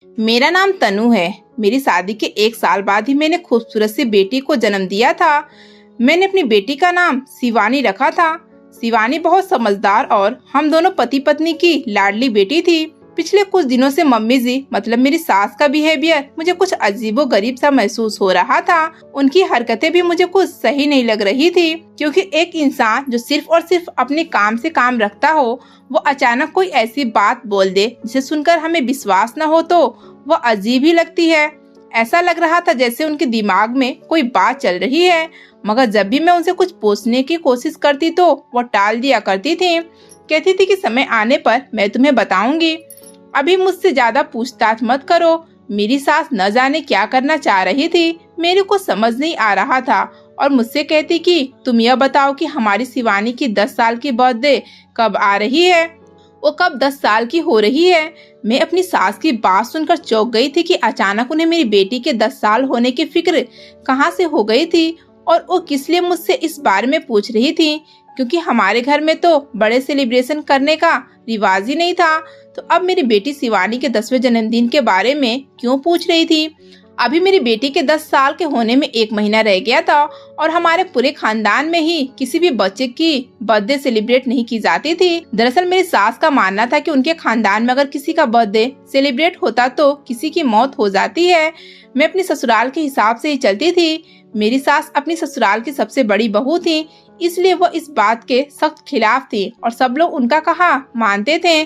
मेरा नाम तनु है। मेरी शादी के 1 साल बाद ही मैंने खूबसूरत सी बेटी को जन्म दिया था। मैंने अपनी बेटी का नाम शिवानी रखा था। शिवानी बहुत समझदार और हम दोनों पति पत्नी की लाडली बेटी थी। पिछले कुछ दिनों से मम्मी जी मतलब मेरी सास का बिहेवियर मुझे कुछ अजीबो गरीब सा महसूस हो रहा था। उनकी हरकतें भी मुझे कुछ सही नहीं लग रही थी, क्योंकि एक इंसान जो सिर्फ और सिर्फ अपने काम से काम रखता हो, वो अचानक कोई ऐसी बात बोल दे जिसे सुनकर हमें विश्वास न हो तो वो अजीब ही लगती है। ऐसा लग रहा था जैसे उनके दिमाग में कोई बात चल रही है, मगर जब भी मैं उनसे कुछ पूछने की कोशिश करती तो वो टाल दिया करती थी। कहती थी कि समय आने पर मैं तुम्हें बताऊंगी, अभी मुझसे ज्यादा पूछताछ मत करो। मेरी सास न जाने क्या करना चाह रही थी, मेरे को समझ नहीं आ रहा था और मुझसे कहती कि तुम यह बताओ कि हमारी शिवानी की 10 साल की बर्थडे कब आ रही है, वो कब 10 साल की हो रही है। मैं अपनी सास की बात सुनकर चौंक गई थी कि अचानक उन्हें मेरी बेटी के 10 साल होने की फिक्र कहाँ से हो गई थी और वो किस लिए मुझसे इस बारे में पूछ रही थी, क्योंकि हमारे घर में तो बड़े सेलिब्रेशन करने का रिवाज ही नहीं था। तो अब मेरी बेटी शिवानी के 10वें जन्मदिन के बारे में क्यों पूछ रही थी। अभी मेरी बेटी के 10 साल के होने में 1 महीना रह गया था और हमारे पूरे खानदान में ही किसी भी बच्चे की बर्थडे सेलिब्रेट नहीं की जाती थी। दरअसल मेरी सास का मानना था कि उनके खानदान में अगर किसी का बर्थडे सेलिब्रेट होता तो किसी की मौत हो जाती है। मैं अपनी ससुराल के हिसाब से ही चलती थी। मेरी सास अपनी ससुराल की सबसे बड़ी बहू थी, इसलिए वो इस बात के सख्त खिलाफ थी और सब लोग उनका कहा मानते थे।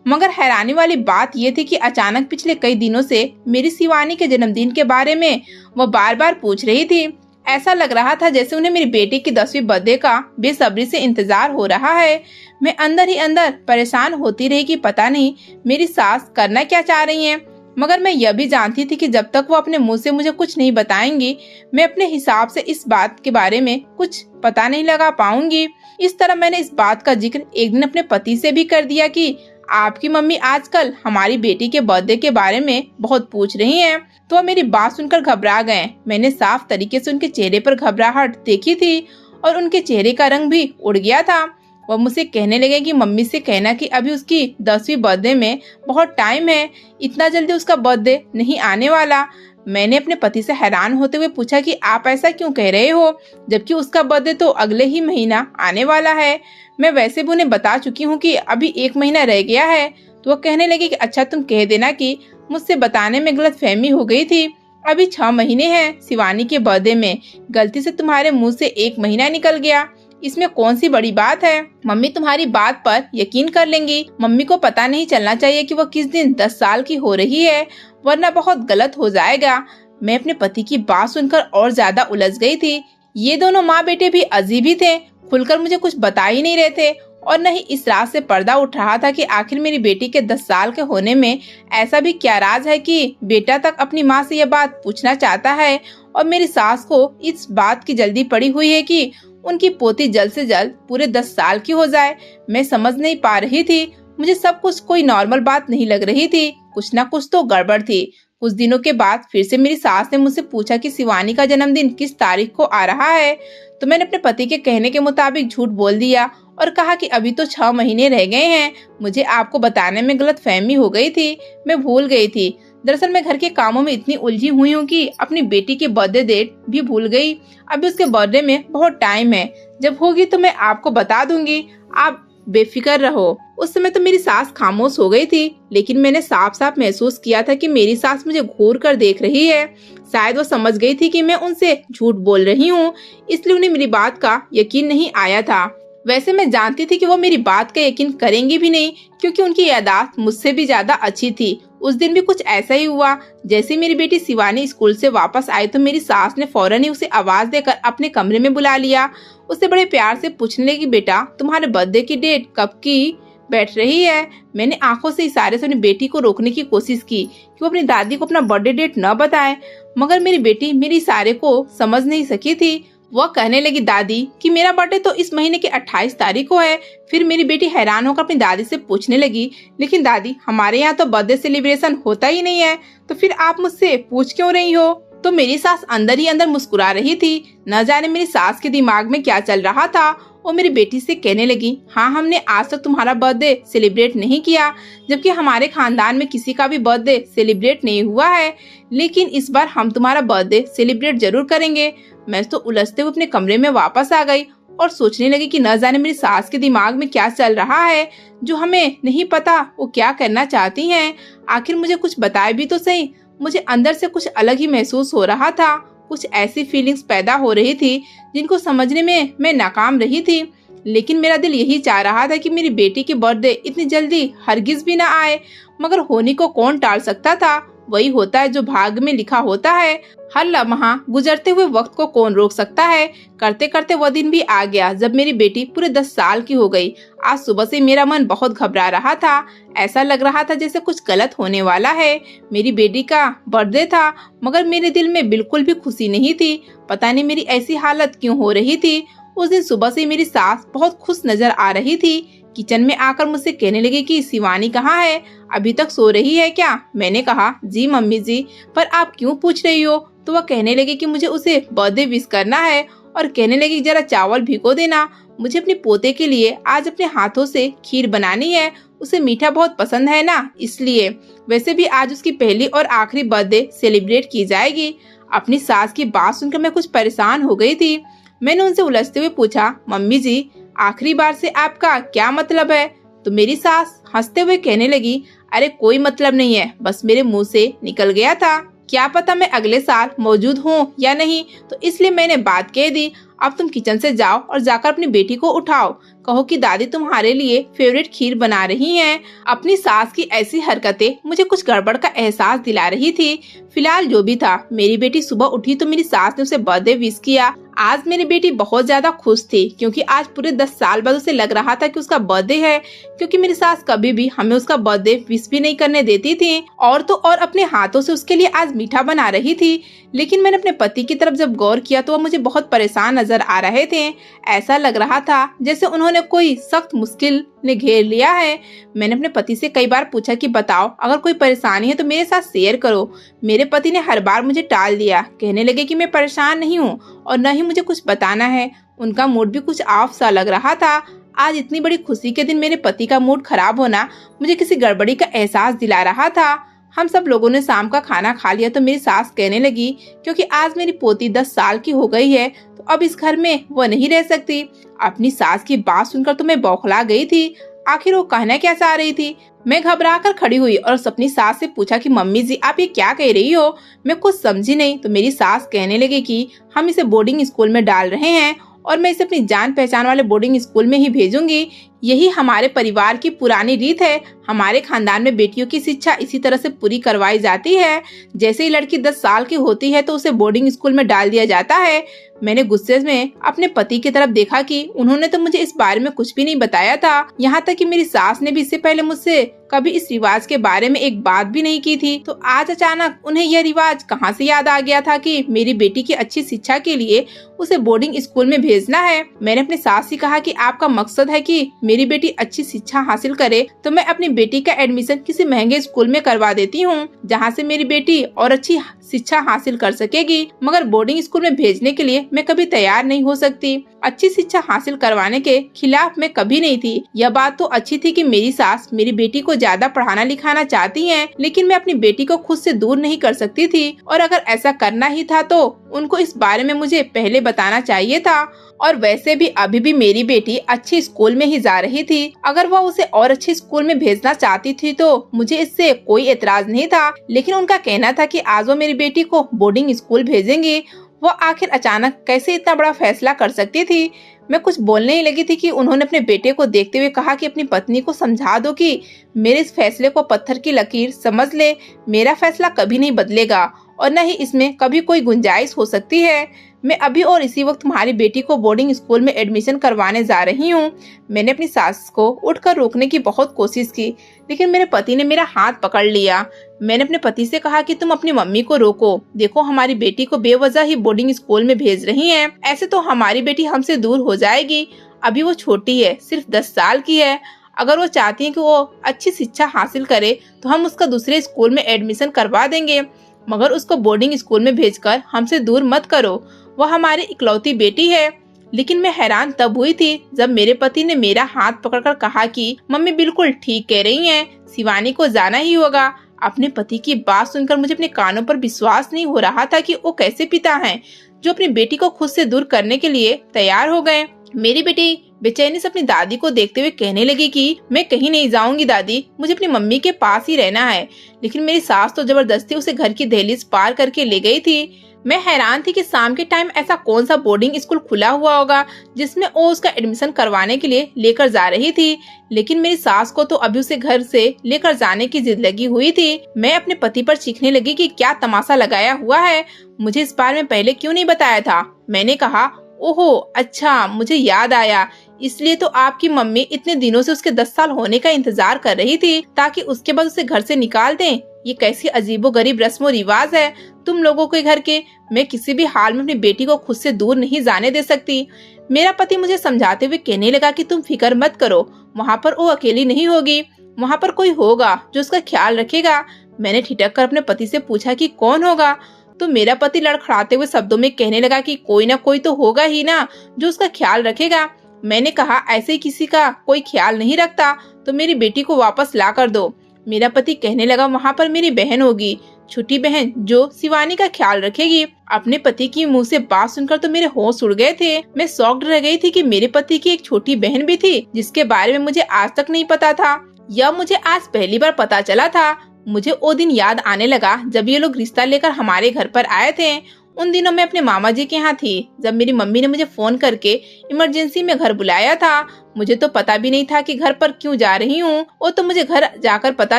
मगर हैरानी वाली बात ये थी कि अचानक पिछले कई दिनों से मेरी शिवानी के जन्मदिन के बारे में वो बार बार पूछ रही थी। ऐसा लग रहा था जैसे उन्हें मेरी बेटी की 10वीं बर्थडे का बेसब्री से इंतजार हो रहा है। मैं अंदर ही अंदर परेशान होती रही कि पता नहीं मेरी सास करना क्या चाह रही हैं। मगर मैं यह भी जानती थी कि जब तक वो अपने मुंह से मुझे कुछ नहीं बताएंगी, मैं अपने हिसाब से इस बात के बारे में कुछ पता नहीं लगा पाऊंगी। इस तरह मैंने इस बात का जिक्र एक दिन अपने पति से भी कर दिया कि आपकी मम्मी आजकल हमारी बेटी के बर्थडे के बारे में बहुत पूछ रही हैं। तो वो मेरी बात सुनकर घबरा गए। मैंने साफ तरीके से उनके चेहरे पर घबराहट देखी थी और उनके चेहरे का रंग भी उड़ गया था। वह मुझसे कहने लगे कि मम्मी से कहना कि अभी उसकी 10वीं बर्थडे में बहुत टाइम है, इतना जल्दी उसका बर्थडे नहीं आने वाला। मैंने अपने पति से हैरान होते हुए पूछा कि आप ऐसा क्यों कह रहे हो, जबकि उसका बर्थडे तो अगले ही महीना आने वाला है। मैं वैसे भी उन्हें बता चुकी हूँ कि अभी 1 महीना रह गया है। तो वो कहने लगे कि अच्छा तुम कह देना कि मुझसे बताने में गलतफहमी हो गई थी, अभी 6 महीने हैं शिवानी के बर्थडे में, गलती से तुम्हारे मुँह से 1 महीना निकल गया, इसमें कौन सी बड़ी बात है। मम्मी तुम्हारी बात पर यकीन कर लेंगी। मम्मी को पता नहीं चलना चाहिए कि वो किस दिन 10 साल की हो रही है, वरना बहुत गलत हो जाएगा। मैं अपने पति की बात सुनकर और ज्यादा उलझ गई थी। ये दोनों माँ बेटे भी अजीब ही थे, खुलकर मुझे कुछ बता ही नहीं रहे थे और न ही इस रात से पर्दा उठ रहा था कि आखिर मेरी बेटी के 10 साल के होने में ऐसा भी क्या राज है कि बेटा तक अपनी माँ से यह बात पूछना चाहता है और मेरी सास को इस बात की जल्दी पड़ी हुई है कि उनकी पोती जल्द से जल्द पूरे 10 साल की हो जाए। मैं समझ नहीं पा रही थी, मुझे सब कुछ कोई नॉर्मल बात नहीं लग रही थी, कुछ ना कुछ तो गड़बड़ थी। कुछ दिनों के बाद फिर से मेरी सास ने मुझसे पूछा कि शिवानी का जन्मदिन किस तारीख को आ रहा है। तो मैंने अपने पति के कहने के मुताबिक झूठ बोल दिया और कहा कि अभी तो 6 महीने रह गए हैं। मुझे आपको बताने में गलतफहमी हो गई थी, मैं भूल गई थी। दरअसल मैं घर के कामों में इतनी उलझी हुई हूँ कि अपनी बेटी की बर्थडे डेट भी भूल गई। अभी उसके बर्थडे में बहुत टाइम है, जब होगी तो मैं आपको बता दूंगी, आप बेफिक्र रहो। उस समय तो मेरी सास खामोश हो गई थी, लेकिन मैंने साफ साफ महसूस किया था कि मेरी सास मुझे घूर कर देख रही है। शायद वो समझ गई थी कि मैं उनसे झूठ बोल रही हूँ, इसलिए उन्हें मेरी बात का यकीन नहीं आया था। वैसे मैं जानती थी कि वो मेरी बात का यकीन करेंगी भी नहीं, क्योंकि उनकी याददाश्त मुझसे भी ज्यादा अच्छी थी। उस दिन भी कुछ ऐसा ही हुआ। जैसे मेरी बेटी शिवानी स्कूल से वापस आई तो मेरी सास ने फौरन ही उसे आवाज देकर अपने कमरे में बुला लिया। उससे बड़े प्यार से पूछने लगी, बेटा तुम्हारे बर्थडे की डेट कब की बैठ रही है। मैंने आंखों से इशारे से अपनी बेटी को रोकने की कोशिश की कि वो अपनी दादी को अपना बर्थडे डेट न बताए, मगर मेरी बेटी मेरे इशारे को समझ नहीं सकी थी। वह कहने लगी, दादी कि मेरा बर्थडे तो इस महीने की 28 तारीख को है। फिर मेरी बेटी हैरान होकर अपनी दादी से पूछने लगी, लेकिन दादी हमारे यहाँ तो बर्थडे सेलिब्रेशन होता ही नहीं है, तो फिर आप मुझसे पूछ क्यों रही हो। तो मेरी सास अंदर ही अंदर मुस्कुरा रही थी। न जाने मेरी सास के दिमाग में क्या चल रहा था और मेरी बेटी से कहने लगी, हाँ हमने आज तक तुम्हारा बर्थडे सेलिब्रेट नहीं किया, जबकि हमारे खानदान में किसी का भी बर्थडे सेलिब्रेट नहीं हुआ है, लेकिन इस बार हम तुम्हारा बर्थडे सेलिब्रेट जरूर करेंगे। मैं तो उलझते हुए अपने कमरे में वापस आ गई और सोचने लगी कि न जाने मेरी सास के दिमाग में क्या चल रहा है जो हमें नहीं पता वो क्या करना चाहती हैं। आखिर मुझे कुछ बताए भी तो सही। मुझे अंदर से कुछ अलग ही महसूस हो रहा था। कुछ ऐसी फीलिंग्स पैदा हो रही थी जिनको समझने में मैं नाकाम रही थी। लेकिन मेरा दिल यही चाह रहा था कि मेरी बेटी की बर्थडे इतनी जल्दी हरगिज भी ना आए, मगर होने को कौन टाल सकता था। वही होता है जो भाग्य में लिखा होता है। हर लम्हा गुजरते हुए वक्त को कौन रोक सकता है। करते करते वह दिन भी आ गया जब मेरी बेटी पूरे 10 साल की हो गई। आज सुबह से मेरा मन बहुत घबरा रहा था। ऐसा लग रहा था जैसे कुछ गलत होने वाला है। मेरी बेटी का बर्थडे था, मगर मेरे दिल में बिल्कुल भी खुशी नहीं थी। पता नहीं मेरी ऐसी हालत क्यों हो रही थी। उस दिन सुबह से मेरी सास बहुत खुश नजर आ रही थी। किचन में आकर मुझसे कहने लगी कि शिवानी कहाँ है, अभी तक सो रही है क्या? मैंने कहा, जी मम्मी जी, पर आप क्यों पूछ रही हो? तो वह कहने लगी कि मुझे उसे बर्थडे विश करना है और कहने लगी जरा चावल भिगो देना। मुझे अपने पोते के लिए आज अपने हाथों से खीर बनानी है। उसे मीठा बहुत पसंद है ना, इसलिए। वैसे भी आज उसकी पहली और आखिरी बर्थडे सेलिब्रेट की जाएगी। अपनी सास की बात सुनकर मैं कुछ परेशान हो गई थी। मैंने उनसे उलझते हुए पूछा, मम्मी जी आखिरी बार से आपका क्या मतलब है? तो मेरी सास हंसते हुए कहने लगी, अरे कोई मतलब नहीं है, बस मेरे मुंह से निकल गया था। क्या पता मैं अगले साल मौजूद हूँ या नहीं, तो इसलिए मैंने बात कह दी। अब तुम किचन से जाओ और जाकर अपनी बेटी को उठाओ, कहो कि दादी तुम्हारे लिए फेवरेट खीर बना रही हैं। अपनी सास की ऐसी हरकतें मुझे कुछ गड़बड़ का एहसास दिला रही थी। फिलहाल जो भी था, मेरी बेटी सुबह उठी तो मेरी सास ने उसे बर्थडे विश किया। आज मेरी बेटी बहुत ज्यादा खुश थी क्योंकि आज पूरे 10 साल बाद उसे लग रहा था कि उसका बर्थडे है, क्योंकि मेरी सास कभी भी हमें उसका बर्थडे विश भी नहीं करने देती थी। और तो और अपने हाथों से उसके लिए आज मीठा बना रही थी। लेकिन मैंने अपने पति की तरफ जब गौर किया तो वह मुझे बहुत परेशान नजर आ रहे थे। ऐसा लग रहा था जैसे उन्होंने कोई सख्त मुश्किल ने घेर लिया है। मैंने अपने पति से कई बार पूछा कि बताओ, अगर कोई परेशानी है तो मेरे साथ शेयर करो। मेरे पति ने हर बार मुझे टाल दिया, कहने लगे कि मैं परेशान नहीं हूँ और न ही मुझे कुछ बताना है। उनका मूड भी कुछ ऑफ सा लग रहा था। आज इतनी बड़ी खुशी के दिन मेरे पति का मूड खराब होना मुझे किसी गड़बड़ी का एहसास दिला रहा था। हम सब लोगों ने शाम का खाना खा लिया तो मेरी सास कहने लगी, क्योंकि आज मेरी पोती 10 साल की हो गई है तो अब इस घर में वो नहीं रह सकती। अपनी सास की बात सुनकर तो मैं बौखला गई थी। आखिर वो कहना क्या चाह रही थी? मैं घबरा कर खड़ी हुई और अपनी सास से पूछा कि मम्मी जी आप ये क्या कह रही हो? मैं कुछ समझी नहीं। तो मेरी सास कहने लगी कि हम इसे बोर्डिंग स्कूल में डाल रहे हैं और मैं इसे अपनी जान पहचान वाले बोर्डिंग स्कूल में ही भेजूंगी। यही हमारे परिवार की पुरानी रीत है। हमारे खानदान में बेटियों की शिक्षा इसी तरह से पूरी करवाई जाती है। जैसे ही लड़की 10 साल की होती है तो उसे बोर्डिंग स्कूल में डाल दिया जाता है। मैंने गुस्से में अपने पति की तरफ देखा कि उन्होंने तो मुझे इस बारे में कुछ भी नहीं बताया था। यहाँ तक कि मेरी सास ने भी इससे पहले मुझसे कभी इस रिवाज के बारे में एक बात भी नहीं की थी। तो आज अचानक उन्हें यह रिवाज कहाँ से याद आ गया था कि मेरी बेटी की अच्छी शिक्षा के लिए उसे बोर्डिंग स्कूल में भेजना है। मैंने अपने सास से कहा कि आपका मकसद है कि मेरी बेटी अच्छी शिक्षा हासिल करे, तो मैं अपनी बेटी का एडमिशन किसी महंगे स्कूल में करवा देती हूँ जहाँ से मेरी बेटी और अच्छी शिक्षा हासिल कर सकेगी। मगर बोर्डिंग स्कूल में भेजने के लिए मैं कभी तैयार नहीं हो सकती। अच्छी शिक्षा हासिल करवाने के खिलाफ मैं कभी नहीं थी। यह बात तो अच्छी थी कि मेरी सास मेरी बेटी को ज्यादा पढ़ाना लिखाना चाहती हैं, लेकिन मैं अपनी बेटी को खुद से दूर नहीं कर सकती थी। और अगर ऐसा करना ही था तो उनको इस बारे में मुझे पहले बताना चाहिए था। और वैसे भी अभी भी मेरी बेटी अच्छी स्कूल में ही जा रही थी। अगर वह उसे और अच्छे स्कूल में भेजना चाहती थी तो मुझे इससे कोई एतराज नहीं था। लेकिन उनका कहना था कि आज वो मेरी बेटी को बोर्डिंग स्कूल भेजेंगे। वो आखिर अचानक कैसे इतना बड़ा फैसला कर सकती थी? मैं कुछ बोलने ही लगी थी कि उन्होंने अपने बेटे को देखते हुए कहा कि अपनी पत्नी को समझा दो कि मेरे इस फैसले को पत्थर की लकीर समझ ले। मेरा फैसला कभी नहीं बदलेगा और न ही इसमें कभी कोई गुंजाइश हो सकती है। मैं अभी और इसी वक्त तुम्हारी बेटी को बोर्डिंग स्कूल में एडमिशन करवाने जा रही हूँ। मैंने अपनी सास को उठकर रोकने की बहुत कोशिश की, लेकिन मेरे पति ने मेरा हाथ पकड़ लिया। मैंने अपने पति से कहा कि तुम अपनी मम्मी को रोको। देखो, हमारी बेटी को बेवजह ही बोर्डिंग स्कूल में भेज रही हैं। ऐसे तो हमारी बेटी हमसे दूर हो जाएगी। अभी वो छोटी है, सिर्फ 10 साल की है। अगर वो चाहती है कि वो अच्छी शिक्षा हासिल करे तो हम उसका दूसरे स्कूल में एडमिशन करवा देंगे, मगर उसको बोर्डिंग स्कूल में भेजकर हमसे दूर मत करो। वह हमारी इकलौती बेटी है। लेकिन मैं हैरान तब हुई थी जब मेरे पति ने मेरा हाथ पकड़कर कहा कि मम्मी बिल्कुल ठीक कह रही हैं, शिवानी को जाना ही होगा। अपने पति की बात सुनकर मुझे अपने कानों पर विश्वास नहीं हो रहा था कि वो कैसे पिता हैं जो अपनी बेटी को खुद से दूर करने के लिए तैयार हो गए। मेरी बेटी बेचैनी से अपनी दादी को देखते हुए कहने लगी कि मैं कहीं नहीं जाऊंगी दादी, मुझे अपनी मम्मी के पास ही रहना है। लेकिन मेरी सास तो जबरदस्ती उसे घर की दहलीज पार करके ले गई थी। मैं हैरान थी कि शाम के टाइम ऐसा कौन सा बोर्डिंग स्कूल खुला हुआ होगा जिसमें वो उसका एडमिशन करवाने के लिए लेकर जा रही थी। लेकिन मेरी सास को तो अभी उसे घर से लेकर जाने की जिद लगी हुई थी। मैं अपने पति पर चीखने लगी कि क्या तमाशा लगाया हुआ है, मुझे इस बारे में पहले क्यों नहीं बताया था। मैंने कहा, ओहो अच्छा, मुझे याद आया, इसलिए तो आपकी मम्मी इतने दिनों से उसके 10 साल होने का इंतजार कर रही थी ताकि उसके बाद उसे घर से निकाल दें। ये कैसी अजीबोगरीब रस्मो रिवाज है तुम लोगों के घर के। मैं किसी भी हाल में अपनी बेटी को खुद से दूर नहीं जाने दे सकती। मेरा पति मुझे समझाते हुए कहने लगा कि तुम फिक्र मत करो, वहाँ पर वो अकेली नहीं होगी, वहाँ पर कोई होगा जो उसका ख्याल रखेगा। मैंने ठिठक कर अपने पति से पूछा कि कौन होगा, तो मेरा पति लड़खड़ाते हुए शब्दों में कहने लगा कि कोई ना कोई तो होगा ही ना जो उसका ख्याल रखेगा। मैंने कहा, ऐसे ही किसी का कोई ख्याल नहीं रखता तो मेरी बेटी को वापस ला कर दो। मेरा पति कहने लगा, वहाँ पर मेरी बहन होगी, छोटी बहन जो शिवानी का ख्याल रखेगी। अपने पति की मुंह से बात सुनकर तो मेरे होश उड़ गए थे। मैं शॉक्ड रह गई थी कि मेरे पति की एक छोटी बहन भी थी जिसके बारे में मुझे आज तक नहीं पता था, या मुझे आज पहली बार पता चला था। मुझे वो दिन याद आने लगा जब ये लोग रिश्ता लेकर हमारे घर पर आए थे। उन दिनों मैं अपने मामा जी के यहाँ थी जब मेरी मम्मी ने मुझे फोन करके इमरजेंसी में घर बुलाया था। मुझे तो पता भी नहीं था कि घर पर क्यों जा रही हूँ। वो तो मुझे घर जाकर पता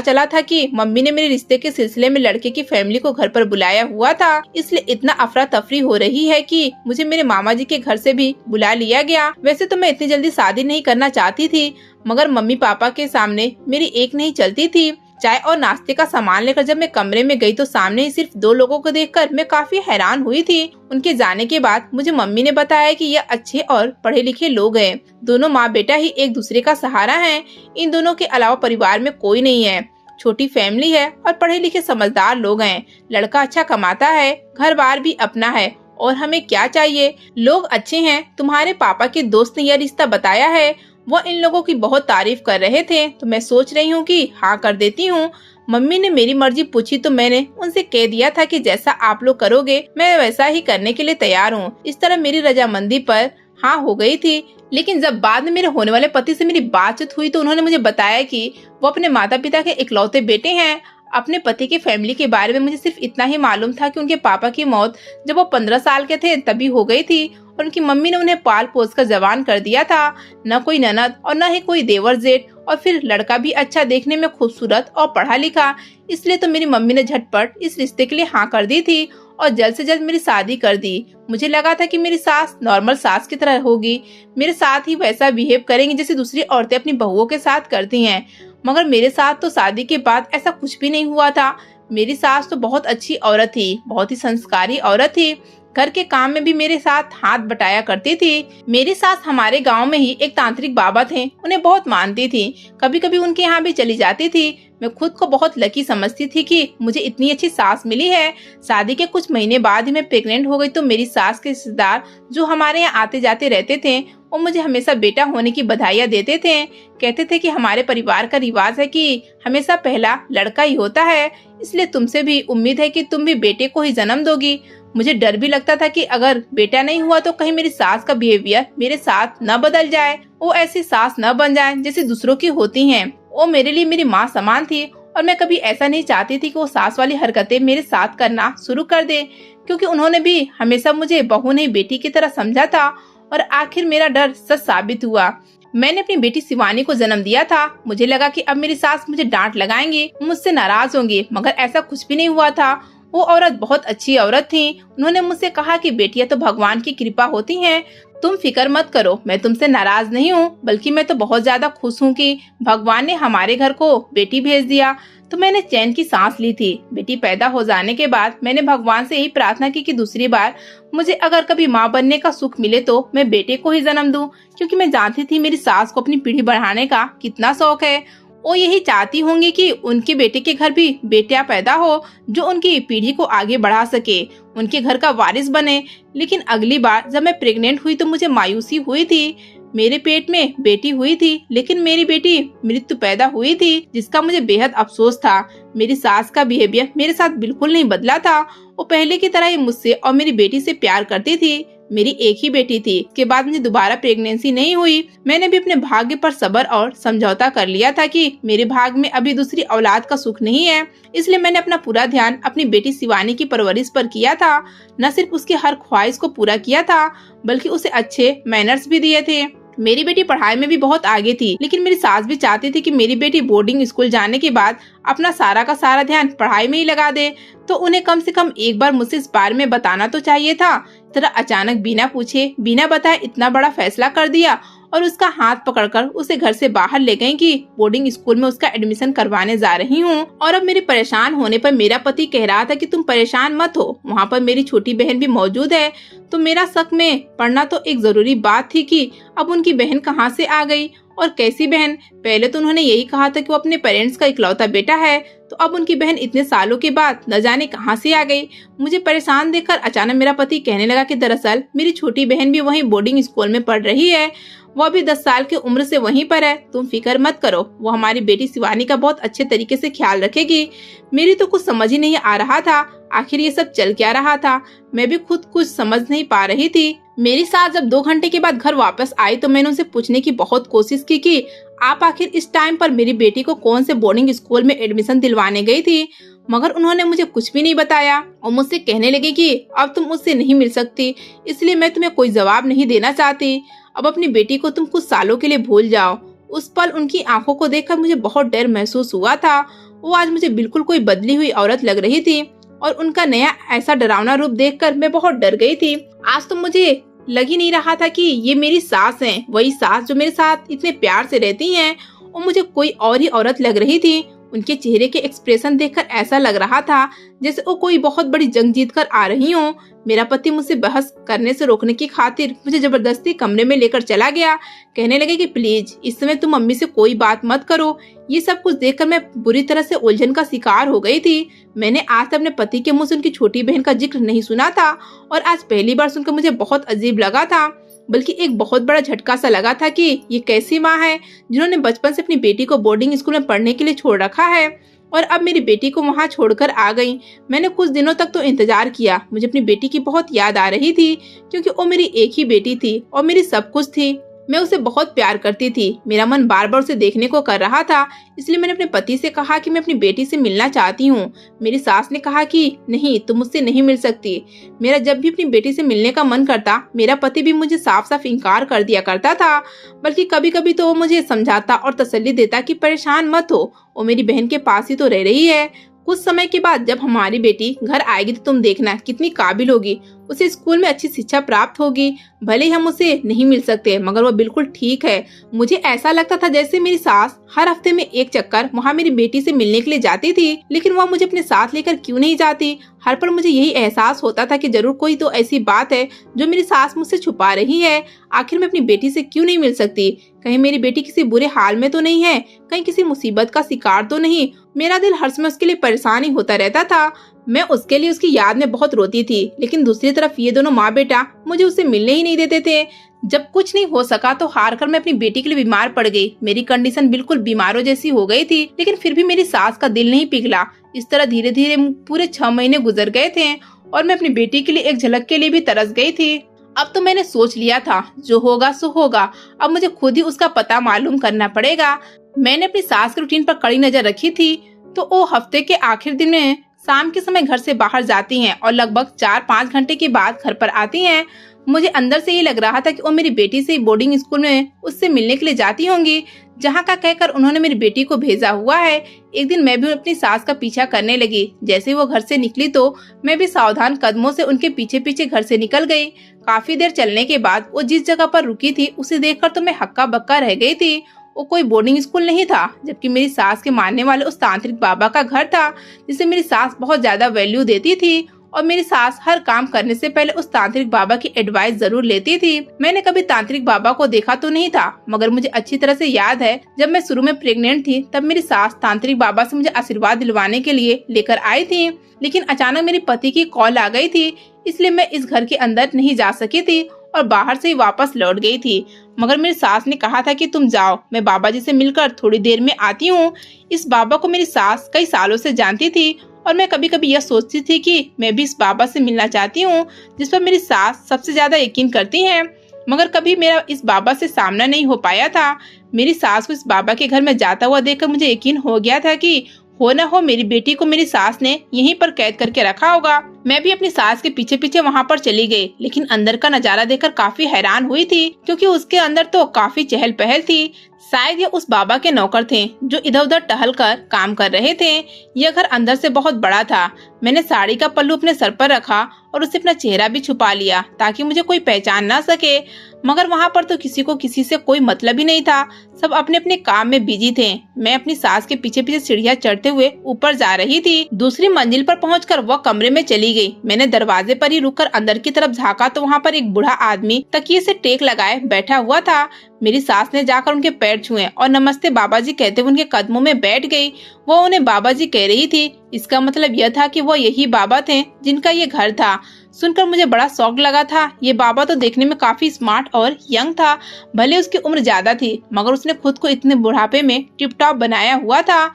चला था कि मम्मी ने मेरे रिश्ते के सिलसिले में लड़के की फैमिली को घर पर बुलाया हुआ था, इसलिए इतना अफरा तफरी हो रही है कि मुझे मेरे मामा जी के घर से भी बुला लिया गया। वैसे तो मैं इतनी जल्दी शादी नहीं करना चाहती थी, मगर मम्मी पापा के सामने मेरी एक नहीं चलती थी। चाय और नाश्ते का सामान लेकर जब मैं कमरे में गई तो सामने ही सिर्फ 2 लोगों को देखकर मैं काफी हैरान हुई थी। उनके जाने के बाद मुझे मम्मी ने बताया कि ये अच्छे और पढ़े लिखे लोग हैं। दोनों माँ बेटा ही एक दूसरे का सहारा हैं। इन दोनों के अलावा परिवार में कोई नहीं है। छोटी फैमिली है और पढ़े लिखे समझदार लोग हैं। लड़का अच्छा कमाता है, घर बार भी अपना है, और हमें क्या चाहिए। लोग अच्छे हैं। तुम्हारे पापा के दोस्त ने यह रिश्ता बताया है, वो इन लोगों की बहुत तारीफ कर रहे थे, तो मैं सोच रही हूँ कि हाँ कर देती हूँ। मम्मी ने मेरी मर्जी पूछी तो मैंने उनसे कह दिया था कि जैसा आप लोग करोगे मैं वैसा ही करने के लिए तैयार हूँ। इस तरह मेरी रजामंदी पर हाँ हो गई थी। लेकिन जब बाद में मेरे होने वाले पति से मेरी बातचीत हुई तो उन्होंने मुझे बताया कि वो अपने माता पिता के इकलौते बेटे हैं। अपने पति की फैमिली के बारे में मुझे सिर्फ इतना ही मालूम था कि उनके पापा की मौत जब वो 15 साल के थे तभी हो गई थी, और उनकी मम्मी ने उन्हें पाल पोस कर जवान कर दिया था। न कोई ननद और न ही कोई देवर जेठ, और फिर लड़का भी अच्छा, देखने में खूबसूरत और पढ़ा लिखा। इसलिए तो मेरी मम्मी ने झटपट इस रिश्ते के लिए हाँ कर दी थी और जल्द से जल्द मेरी शादी कर दी। मुझे लगा था कि मेरी सास नॉर्मल सास की तरह होगी, मेरे साथ ही वैसा बिहेव करेंगी जैसे दूसरी औरतें अपनी बहुओं के साथ करती हैं। मगर मेरे साथ तो शादी के बाद ऐसा कुछ भी नहीं हुआ था। मेरी सास तो बहुत अच्छी औरत थी, बहुत ही संस्कारी औरत थी। घर के काम में भी मेरे साथ हाथ बटाया करती थी। मेरी सास हमारे गांव में ही एक तांत्रिक बाबा थे, उन्हें बहुत मानती थी। कभी कभी उनके यहाँ भी चली जाती थी। मैं खुद को बहुत लकी समझती थी कि मुझे इतनी अच्छी सास मिली है। शादी के कुछ महीने बाद ही मैं प्रेग्नेंट हो गई तो मेरी सास के रिश्तेदार जो हमारे यहाँ आते जाते रहते थे वो मुझे हमेशा बेटा होने की बधाइयाँ देते थे। कहते थे कि हमारे परिवार का रिवाज है कि हमेशा पहला लड़का ही होता है, इसलिए तुमसे भी उम्मीद है कि तुम भी बेटे को ही जन्म दोगी। मुझे डर भी लगता था कि अगर बेटा नहीं हुआ तो कहीं मेरी सास का बिहेवियर मेरे साथ न बदल जाए, वो ऐसी सास न बन जाए जैसे दूसरों की होती हैं। वो मेरे लिए मेरी माँ समान थी और मैं कभी ऐसा नहीं चाहती थी कि वो सास वाली हरकतें मेरे साथ करना शुरू कर दे, क्योंकि उन्होंने भी हमेशा मुझे बहू नहीं बेटी की तरह समझा था। और आखिर मेरा डर सच साबित हुआ। मैंने अपनी बेटी शिवानी को जन्म दिया था। मुझे लगा कि अब मेरी सास मुझे डांट लगाएंगी, मुझसे नाराज होंगी, मगर ऐसा कुछ भी नहीं हुआ था। वो औरत बहुत अच्छी औरत थी। उन्होंने मुझसे कहा कि बेटियां तो भगवान की कृपा होती हैं, तुम फिक्र मत करो, मैं तुमसे नाराज नहीं हूँ, बल्कि मैं तो बहुत ज्यादा खुश हूँ कि भगवान ने हमारे घर को बेटी भेज दिया। तो मैंने चैन की सांस ली थी। बेटी पैदा हो जाने के बाद मैंने भगवान से यही प्रार्थना की कि दूसरी बार मुझे अगर कभी माँ बनने का सुख मिले तो मैं बेटे को ही जन्म दूं, क्योंकि मैं जानती थी मेरी सास को अपनी पीढ़ी बढ़ाने का कितना शौक है। वो यही चाहती होंगी कि उनके बेटे के घर भी बेटियां पैदा हो जो उनकी पीढ़ी को आगे बढ़ा सके, उनके घर का वारिस बने। लेकिन अगली बार जब मैं प्रेग्नेंट हुई तो मुझे मायूसी हुई थी। मेरे पेट में बेटी हुई थी लेकिन मेरी बेटी मृत्यु पैदा हुई थी, जिसका मुझे बेहद अफसोस था। मेरी सास का बिहेवियर मेरे साथ बिल्कुल नहीं बदला था। वो पहले की तरह ही मुझसे और मेरी बेटी से प्यार करती थी। मेरी एक ही बेटी थी। इसके बाद मुझे दोबारा प्रेगनेंसी नहीं हुई। मैंने भी अपने भाग्य पर सब्र और समझौता कर लिया था कि मेरे भाग्य में अभी दूसरी औलाद का सुख नहीं है। इसलिए मैंने अपना पूरा ध्यान अपनी बेटी शिवानी की परवरिश पर किया था। न सिर्फ उसकी हर ख्वाहिश को पूरा किया था बल्कि उसे अच्छे मैनर्स भी दिए थे। मेरी बेटी पढ़ाई में भी बहुत आगे थी, लेकिन मेरी सास भी चाहती थी कि मेरी बेटी बोर्डिंग स्कूल जाने के बाद अपना सारा का सारा ध्यान पढ़ाई में ही लगा दे। तो उन्हें कम से कम एक बार मुझसे इस बारे में बताना तो चाहिए था। तरह अचानक बिना पूछे बिना बताए इतना बड़ा फैसला कर दिया और उसका हाथ पकड़कर उसे घर से बाहर ले गई कि बोर्डिंग स्कूल में उसका एडमिशन करवाने जा रही हूँ। और अब मेरे परेशान होने पर मेरा पति कह रहा था कि तुम परेशान मत हो, वहाँ पर मेरी छोटी बहन भी मौजूद है। तो मेरा शक में पड़ना तो एक जरूरी बात थी कि अब उनकी बहन कहाँ से आ गई और कैसी बहन। पहले तो उन्होंने यही कहा था कि वो अपने पेरेंट्स का इकलौता बेटा है, तो अब उनकी बहन इतने सालों के बाद न जाने कहां से आ गई। मुझे परेशान देखकर अचानक मेरा पति कहने लगा कि दरअसल मेरी छोटी बहन भी वहीं बोर्डिंग स्कूल में पढ़ रही है। वो अभी 10 साल की उम्र से वहीं पर है। तुम फिक्र मत करो, वो हमारी बेटी शिवानी का बहुत अच्छे तरीके से ख्याल रखेगी। मेरी तो कुछ समझ ही नहीं आ रहा था आखिर ये सब चल क्या रहा था। मैं भी खुद कुछ समझ नहीं पा रही थी। मेरी सास जब 2 घंटे के बाद घर वापस आई तो मैंने उनसे पूछने की बहुत कोशिश की कि आप आखिर इस टाइम पर मेरी बेटी को कौन से बोर्डिंग स्कूल में एडमिशन दिलवाने गई थी, मगर उन्होंने मुझे कुछ भी नहीं बताया और मुझसे कहने लगे कि अब तुम मुझसे नहीं मिल सकती, इसलिए मैं तुम्हें कोई जवाब नहीं देना चाहती। अब अपनी बेटी को तुम कुछ सालों के लिए भूल जाओ। उस पल उनकी आंखों को देखकर मुझे बहुत डर महसूस हुआ था। वो आज मुझे बिल्कुल कोई बदली हुई औरत लग रही थी और उनका नया ऐसा डरावना रूप देखकर मैं बहुत डर गई थी। आज तो मुझे लग ही नहीं रहा था कि ये मेरी सास हैं, वही सास जो मेरे साथ इतने प्यार से रहती हैं। और मुझे कोई और ही औरत लग रही थी। उनके चेहरे के एक्सप्रेशन देखकर ऐसा लग रहा था जैसे वो कोई बहुत बड़ी जंग जीत कर आ रही हो। मेरा पति मुझसे बहस करने से रोकने की खातिर मुझे जबरदस्ती कमरे में लेकर चला गया। कहने लगे कि प्लीज इस समय तुम मम्मी से कोई बात मत करो। ये सब कुछ देखकर मैं बुरी तरह से उलझन का शिकार हो गई थी। मैंने आज तक अपने पति के मुंह से उनकी छोटी बहन का जिक्र नहीं सुना था और आज पहली बार सुनकर मुझे बहुत अजीब लगा था, बल्कि एक बहुत बड़ा झटका सा लगा था कि ये कैसी माँ है जिन्होंने बचपन से अपनी बेटी को बोर्डिंग स्कूल में पढ़ने के लिए छोड़ रखा है और अब मेरी बेटी को वहाँ छोड़कर आ गई। मैंने कुछ दिनों तक तो इंतजार किया। मुझे अपनी बेटी की बहुत याद आ रही थी क्योंकि वो मेरी एक ही बेटी थी और मेरी सब कुछ थी। मैं उसे बहुत प्यार करती थी। मेरा मन बार बार उसे देखने को कर रहा था, इसलिए मैंने अपने पति से कहा कि मैं अपनी बेटी से मिलना चाहती हूँ। मेरी सास ने कहा कि नहीं, तुम मुझसे नहीं मिल सकती। मेरा जब भी अपनी बेटी से मिलने का मन करता मेरा पति भी मुझे साफ साफ इनकार कर दिया करता था, बल्कि कभी कभी तो वो मुझे समझाता और तसल्ली देता कि परेशान मत हो, वो मेरी बहन के पास ही तो रह रही है। कुछ समय के बाद जब हमारी बेटी घर आएगी तो तुम देखना कितनी काबिल होगी। उसे स्कूल में अच्छी शिक्षा प्राप्त होगी। भले ही हम उसे नहीं मिल सकते मगर वो बिल्कुल ठीक है। मुझे ऐसा लगता था जैसे मेरी सास हर हफ्ते में एक चक्कर वहाँ मेरी बेटी से मिलने के लिए जाती थी, लेकिन वह मुझे अपने साथ लेकर क्यों नहीं जाती। हर पल मुझे यही एहसास होता था कि जरूर कोई तो ऐसी बात है जो मेरी सास मुझसे छुपा रही है। आखिर मैं अपनी बेटी से क्यों नहीं मिल सकती? कहीं मेरी बेटी किसी बुरे हाल में तो नहीं है, कहीं किसी मुसीबत का शिकार तो नहीं। मेरा दिल हर समय उसके लिए परेशान ही होता रहता था। मैं उसके लिए उसकी याद में बहुत रोती थी, लेकिन दूसरी तरफ ये दोनों माँ बेटा मुझे उससे मिलने ही नहीं देते थे। जब कुछ नहीं हो सका तो हारकर मैं अपनी बेटी के लिए बीमार पड़ गई। मेरी कंडीशन बिल्कुल बीमारों जैसी हो गई थी, लेकिन फिर भी मेरी सास का दिल नहीं पिघला। इस तरह धीरे धीरे पूरे 6 महीने गुजर गए थे और मैं अपनी बेटी के लिए एक झलक के लिए भी तरस गई थी। अब तो मैंने सोच लिया था जो होगा सो होगा। अब मुझे खुद ही उसका पता मालूम करना पड़ेगा। मैंने अपनी सास के रूटीन पर कड़ी नजर रखी थी, तो वो हफ्ते के आखिर दिन में शाम के समय घर से बाहर जाती हैं और लगभग 4-5 घंटे के बाद घर पर आती हैं। मुझे अंदर से ये लग रहा था कि वो मेरी बेटी से बोर्डिंग स्कूल में उससे मिलने के लिए जाती होंगी, जहाँ का कहकर उन्होंने मेरी बेटी को भेजा हुआ है। एक दिन मैं भी अपनी सास का पीछा करने लगी। जैसे वो घर से निकली तो मैं भी सावधान कदमों से उनके पीछे पीछे घर से निकल गई। काफी देर चलने के बाद वो जिस जगह पर रुकी थी उसे देखकर तो मैं हक्का बक्का रह गई थी। वो कोई बोर्डिंग स्कूल नहीं था, जबकि मेरी सास के मानने वाले उस तांत्रिक बाबा का घर था जिसे मेरी सास बहुत ज्यादा वैल्यू देती थी। और मेरी सास हर काम करने से पहले उस तांत्रिक बाबा की एडवाइस जरूर लेती थी। मैंने कभी तांत्रिक बाबा को देखा तो नहीं था, मगर मुझे अच्छी तरह से याद है जब मैं शुरू में प्रेग्नेंट थी तब मेरी सास तांत्रिक बाबा से मुझे आशीर्वाद दिलवाने के लिए लेकर आई थी। लेकिन अचानक मेरे पति की कॉल आ गई थी, इसलिए मैं इस घर के अंदर नहीं जा सकी थी और बाहर से ही वापस लौट गई थी। मगर मेरी सास ने कहा था कि तुम जाओ, मैं बाबा जी से मिलकर थोड़ी देर में आती हूँ। इस बाबा को मेरी सास कई सालों से जानती थी और मैं कभी कभी यह सोचती थी कि मैं भी इस बाबा से मिलना चाहती हूँ जिस पर मेरी सास सबसे ज्यादा यकीन करती हैं। मगर कभी मेरा इस बाबा से सामना नहीं हो पाया था। मेरी सास को इस बाबा के घर में जाता हुआ देखकर मुझे यकीन हो गया था कि हो न हो मेरी बेटी को मेरी सास ने यहीं पर कैद करके रखा होगा। मैं भी अपनी सास के पीछे पीछे वहाँ पर चली गई, लेकिन अंदर का नजारा देखकर काफी हैरान हुई थी क्योंकि उसके अंदर तो काफी चहल पहल थी। शायद ये उस बाबा के नौकर थे जो इधर उधर टहल कर काम कर रहे थे। यह घर अंदर से बहुत बड़ा था। मैंने साड़ी का पल्लू अपने सर पर रखा और उससे अपना चेहरा भी छुपा लिया ताकि मुझे कोई पहचान ना सके। मगर वहाँ पर तो किसी को किसी से कोई मतलब ही नहीं था, सब अपने अपने काम में बिजी थे। मैं अपनी सास के पीछे पीछे सीढ़ियाँ चढ़ते हुए ऊपर जा रही थी। दूसरी मंजिल पर पहुंचकर वह कमरे में चली गई। मैंने दरवाजे पर ही रुककर अंदर की तरफ झाँका तो वहाँ पर एक बूढ़ा आदमी तकिए से टेक लगाए बैठा हुआ था। मेरी सास ने जाकर उनके पैर छुए और नमस्ते बाबा जी कहते हुए उनके कदमों में बैठ गई। वो उन्हें बाबा जी कह रही थी। इसका मतलब यह था कि वो यही बाबा थे जिनका ये घर था। सुनकर मुझे बड़ा शौक लगा था। ये बाबा तो देखने में काफी स्मार्ट और यंग था। भले उसकी उम्र ज्यादा थी मगर उसने खुद को इतने बुढ़ापे में टिप टॉप बनाया हुआ था।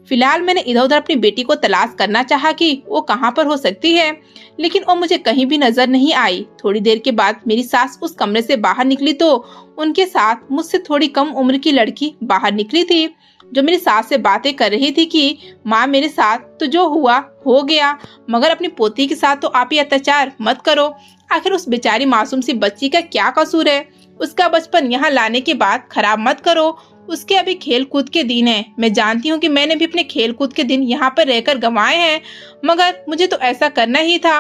फिलहाल मैंने इधर उधर अपनी बेटी को तलाश करना चाहा कि वो कहाँ पर हो सकती है, लेकिन वो मुझे कहीं भी नजर नहीं आई। थोड़ी देर के बाद मेरी सास उस कमरे से बाहर निकली तो उनके साथ मुझसे थोड़ी कम उम्र की लड़की बाहर निकली थी जो मेरी सास से बातें कर रही थी कि माँ मेरे साथ तो जो हुआ हो गया, मगर अपनी पोती के साथ तो आप ये अत्याचार मत करो। आखिर उस बेचारी मासूम सी बच्ची का क्या कसूर है? उसका बचपन यहाँ लाने के बाद खराब मत करो। उसके अभी खेल कूद के दिन है। मैं जानती हूँ कि मैंने भी अपने खेल कूद के दिन यहाँ पर रहकर गंवाए हैं, मगर मुझे तो ऐसा करना ही था।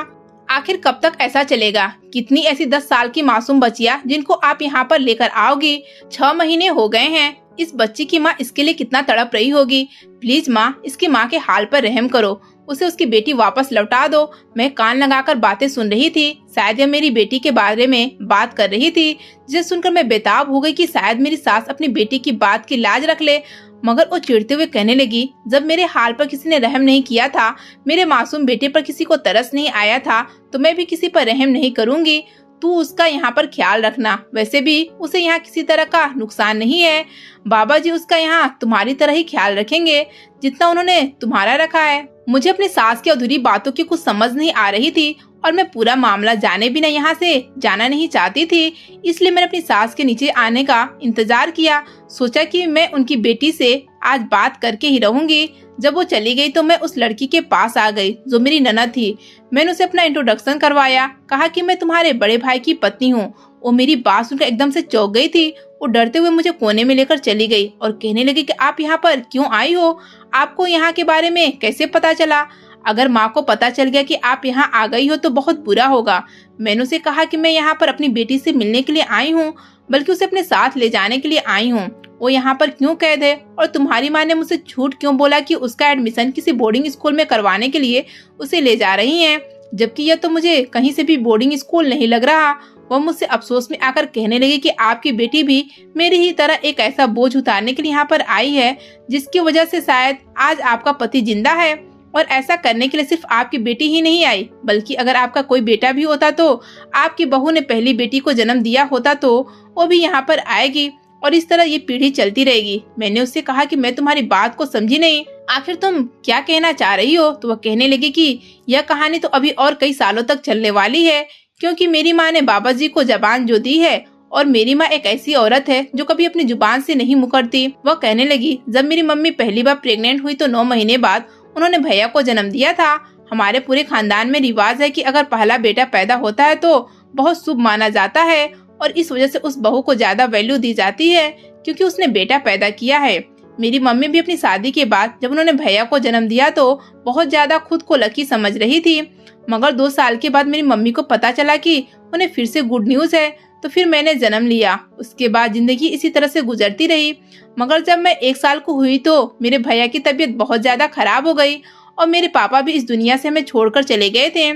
आखिर कब तक ऐसा चलेगा? कितनी ऐसी 10 साल की मासूम बच्चियाँ जिनको आप यहाँ पर लेकर आओगी? 6 महीने हो गए हैं। इस बच्ची की माँ इसके लिए कितना तड़प रही होगी। प्लीज माँ, इसकी माँ के हाल पर रहम करो, उसे उसकी बेटी वापस लौटा दो। मैं कान लगाकर बातें सुन रही थी। शायद यह मेरी बेटी के बारे में बात कर रही थी, जिसे सुनकर मैं बेताब हो गई कि शायद मेरी सास अपनी बेटी की बात की लाज रख ले। मगर वो चिढ़ते हुए कहने लगी, जब मेरे हाल पर किसी ने रहम नहीं किया था, मेरे मासूम बेटे पर किसी को तरस नहीं आया था, तो मैं भी किसी पर रहम नहीं करूंगी। तू उसका यहाँ पर ख्याल रखना। वैसे भी उसे यहाँ किसी तरह का नुकसान नहीं है। बाबा जी उसका यहाँ तुम्हारी तरह ही ख्याल रखेंगे जितना उन्होंने तुम्हारा रखा है। मुझे अपनी सास की अधूरी बातों की कुछ समझ नहीं आ रही थी और मैं पूरा मामला जाने बिना यहाँ से जाना नहीं चाहती थी। इसलिए मैंने अपनी सास के नीचे आने का इंतजार किया। सोचा कि मैं उनकी बेटी से आज बात करके ही रहूंगी। जब वो चली गई तो मैं उस लड़की के पास आ गई जो मेरी ननद थी। मैंने उसे अपना इंट्रोडक्शन करवाया, कहा कि मैं तुम्हारे बड़े भाई की पत्नी हूँ। वो मेरी बात सुनकर एकदम से चौंक गई थी। वो डरते हुए मुझे कोने में लेकर चली गई और कहने लगी कि आप यहाँ पर क्यों आई हो? आपको यहाँ के बारे में कैसे पता चला? अगर माँ को पता चल गया कि आप यहाँ आ गई हो तो बहुत बुरा होगा। मैंने उसे कहा कि मैं यहाँ पर अपनी बेटी से मिलने के लिए आई हूँ, बल्कि उसे अपने साथ ले जाने के लिए आई हूँ। वो यहाँ पर क्यों कैद है? और तुम्हारी माँ ने मुझसे झूठ क्यों बोला कि उसका एडमिशन किसी बोर्डिंग स्कूल में करवाने के लिए उसे ले जा रही हैं, जबकि यह तो मुझे कहीं से भी बोर्डिंग स्कूल नहीं लग रहा। वह मुझसे अफसोस में आकर कहने लगी कि आपकी बेटी भी मेरी ही तरह एक ऐसा बोझ उतारने के लिए यहाँ पर आई है जिसकी वजह से शायद आज आपका पति जिंदा है। और ऐसा करने के लिए सिर्फ आपकी बेटी ही नहीं आई, बल्कि अगर आपका कोई बेटा भी होता तो आपकी बहू ने पहली बेटी को जन्म दिया होता तो वो भी यहाँ पर आएगी और इस तरह ये पीढ़ी चलती रहेगी। मैंने उससे कहा कि मैं तुम्हारी बात को समझी नहीं, आखिर तुम क्या कहना चाह रही हो? तो वह कहने लगी कि यह कहानी तो अभी और कई सालों तक चलने वाली है, क्योंकि मेरी माँ ने बाबा जी को जबान जो दी है, और मेरी माँ एक ऐसी औरत है जो कभी अपनी जुबान से नहीं मुकरती। वह कहने लगी, जब मेरी मम्मी पहली बार प्रेग्नेंट हुई तो 9 महीने बाद उन्होंने भैया को जन्म दिया था। हमारे पूरे खानदान में रिवाज है कि अगर पहला बेटा पैदा होता है तो बहुत शुभ माना जाता है और इस वजह से उस बहू को ज्यादा वैल्यू दी जाती है क्योंकि उसने बेटा पैदा किया है। मेरी मम्मी भी अपनी शादी के बाद जब उन्होंने भैया को जन्म दिया तो बहुत ज्यादा खुद को लकी समझ रही थी, मगर 2 साल के बाद मेरी मम्मी को पता चला कि उन्हें फिर से गुड न्यूज है, तो फिर मैंने जन्म लिया। उसके बाद जिंदगी इसी तरह से गुजरती रही, मगर जब मैं 1 साल को हुई तो मेरे भैया की तबीयत बहुत ज्यादा खराब हो गई और मेरे पापा भी इस दुनिया से हमें छोड़कर चले गए थे।